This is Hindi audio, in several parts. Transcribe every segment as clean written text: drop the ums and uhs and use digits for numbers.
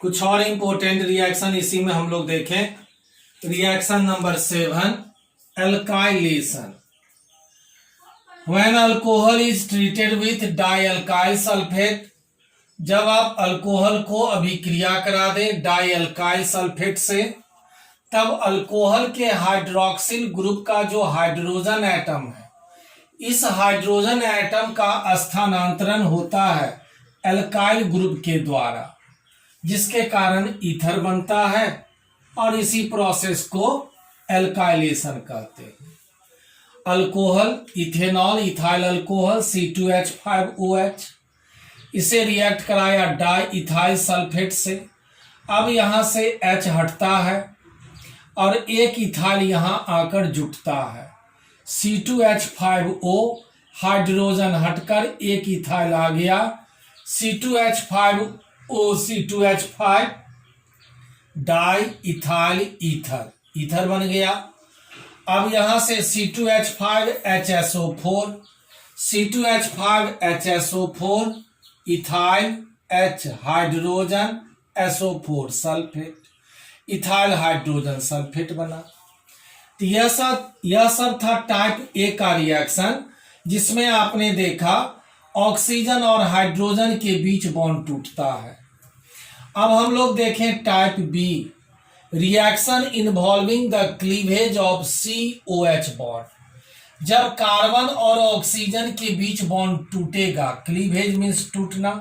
कुछ और इंपॉर्टेंट रिएक्शन इसी में हम लोग देखें। Reaction number 7, alkylation. When alcohol is treated with dialkyl sulphate, जब आप अल्कोहल को अभिक्रिया करा दें डाइअल्काइल सल्फेट से, तब अल्कोहल के हाइड्रोक्सिल ग्रुप का जो हाइड्रोजन एटम है, इस हाइड्रोजन एटम का स्थानांतरण होता है एल्काइल ग्रुप के द्वारा, जिसके कारण ईथर बनता है और इसी प्रोसेस को एल्काइलेशन कहते हैं। Alcohol ethanol ethyl alcohol C2H5OH, इसे रिएक्ट कराया डाई इथाइल सल्फेट से। अब यहाँ से H हटता है और एक इथाइल यहाँ आकर जुटता है। C2H5O हाइड्रोजन हटकर एक इथाइल आ गया, C2H5O C2H5 di ethyl ether, ether बन गया। अब यहां से C2H5HSO4, C2H5HSO4 ethyl H hydrogen SO4 sulphate, ethyl hydrogen sulphate बना। तो यह सब था टाइप ए का रिएक्शन, जिसमें आपने देखा ऑक्सीजन और हाइड्रोजन के बीच बॉन्ड टूटता है। अब हम लोग देखें type B, reaction involving the cleavage of COH bond. जब कार्बन और ऑक्सीजन के बीच बॉन्ड टूटेगा, क्लीवेज मीन्स टूटना,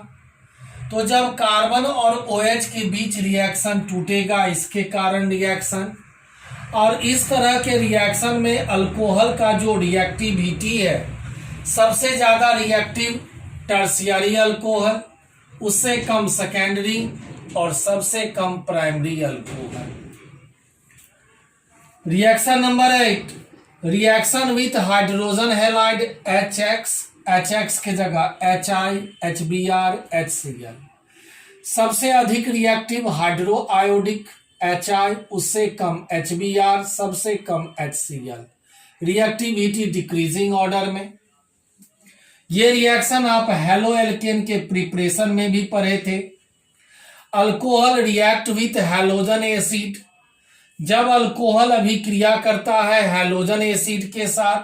तो जब कार्बन और OH के बीच रिएक्शन टूटेगा, इसके कारण रिएक्शन। और इस तरह के रिएक्शन में अल्कोहल का जो रिएक्टिविटी है, सबसे ज्यादा रिएक्टिव टर्शियरी अल्कोहल, उससे कम सेकेंडरी और सबसे कम primary alcohol. Reaction number 8, reaction with hydrogen halide HX के जगह HI HBr HCl। सबसे अधिक रिएक्टिव हाइड्रो आयोडिक HI, उससे कम HBr, सबसे कम HCl। रिएक्टिविटी डिक्रीजिंग ऑर्डर में। ये रिएक्शन आप हेलो एल्केन के प्रिपरेशन में भी पढ़े थे। Alcohol react with halogen acid. जब अल्कोहल अभिक्रिया करता है हैलोजन एसिड के साथ,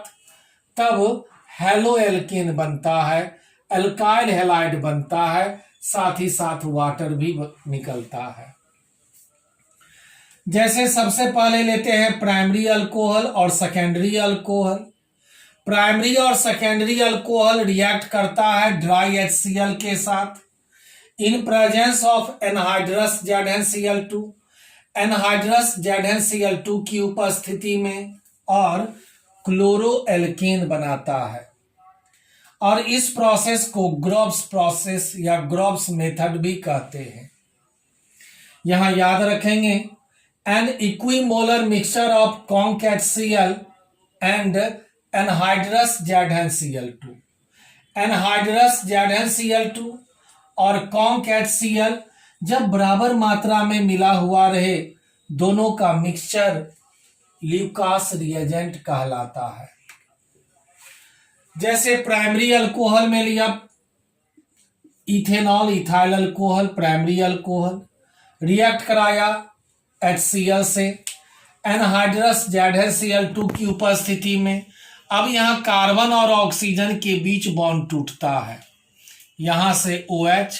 तब हेलो एल्केन बनता है, अल्काइल हैलाइड बनता है, साथ ही साथ वाटर भी निकलता है। जैसे सबसे पहले लेते हैं प्राइमरी अल्कोहल और सेकेंडरी अल्कोहल। प्राइमरी और सेकेंडरी अल्कोहल रिएक्ट करता है ड्राई HCl के साथ in presence of anhydrous ZnCl2, anhydrous ZnCl2 की उपस्थिति में, और क्लोरोएल्केन बनाता है। और इस प्रोसेस को ग्रोब्स प्रोसेस या ग्रोब्स मेथड भी कहते हैं। यहां याद रखेंगे, an equimolar mixture of conc HCl and anhydrous ZnCl2। Anhydrous ZnCl2 और कॉन्क HCl जब बराबर मात्रा में मिला हुआ रहे, दोनों का मिक्सचर ल्यूकास रिएजेंट कहलाता है। जैसे प्राइमरी अल्कोहल में लिया ethanol ethyl alcohol, primary alcohol react कराया HCl से एनहाइड्रस ZnCl2 की उपस्थिति में। अब यहां कार्बन और ऑक्सीजन के बीच बॉन्ड टूटता है, यहां से OH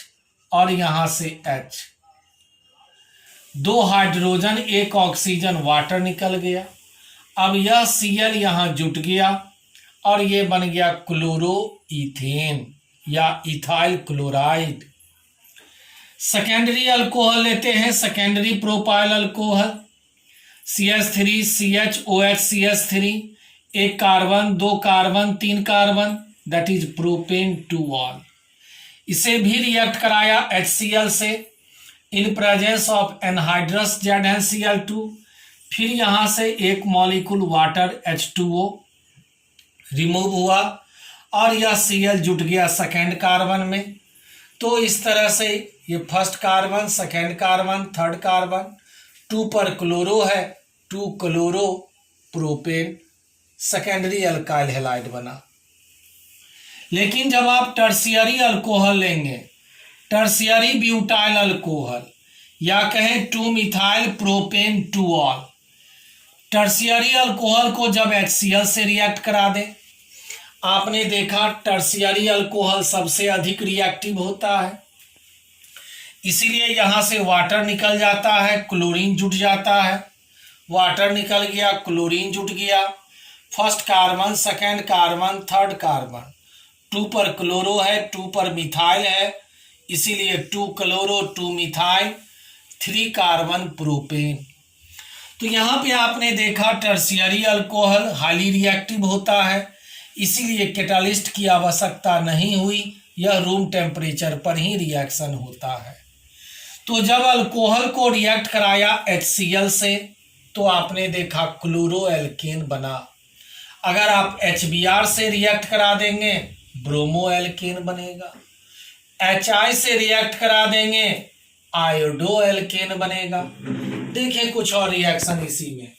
और यहां से H, 2 हाइड्रोजन 1 ऑक्सीजन, वाटर निकल गया। अब यह Cl यहां जुट गया और ये बन गया क्लोरो इथेन या इथाइल क्लोराइड। सेकेंडरी अल्कोहल लेते हैं, secondary propyl alcohol CH3 CHOH CH3, 1 carbon 2 carbon 3 carbon, that is propane 2 all. इसे भी रिएक्ट कराया HCl से in presence of anhydrous ZnCl2। फिर यहां से एक मॉलिक्यूल वाटर H2O रिमूव हुआ और यह Cl जुट गया सेकेंड कार्बन में। तो इस तरह से ये first carbon, second carbon, third carbon, 2 पर क्लोरो है, 2 chloro propane, secondary alkyl halide बना। लेकिन जब आप टर्शियरी अल्कोहल लेंगे, टर्शियरी ब्यूटाइल अल्कोहल, या कहें 2 मिथाइल प्रोपेन 2ऑल। टर्शियरी अल्कोहल को जब HCl से रिएक्ट करा दे, आपने देखा टर्शियरी अल्कोहल सबसे अधिक रिएक्टिव होता है, इसीलिए यहां से वाटर निकल जाता है, क्लोरीन जुट जाता है। वाटर निकल गया, क्लोरीन जुट गया, first carbon, second carbon, third carbon, 2 पर क्लोरो है, 2 पर मिथाइल है, इसीलिए 2 क्लोरो 2 मिथाइल 3 कार्बन प्रोपेन। तो यहाँ पे आपने देखा टर्शियरी अल्कोहल हाईली रिएक्टिव होता है, इसीलिए कैटालिस्ट की आवश्यकता नहीं हुई, यह रूम टेम्परेचर पर ही रिएक्शन होता है। तो जब अल्कोहल को रिएक्ट कराया HCl से तो आपने देखा क्लोरो एल्केन बना। अगर आप HBr से रिएक्ट करा देंगे ब्रोमो एल्केन बनेगा, HI से रिएक्ट करा देंगे आयोडो एल्केन बनेगा। देखिए कुछ और रिएक्शन इसी में।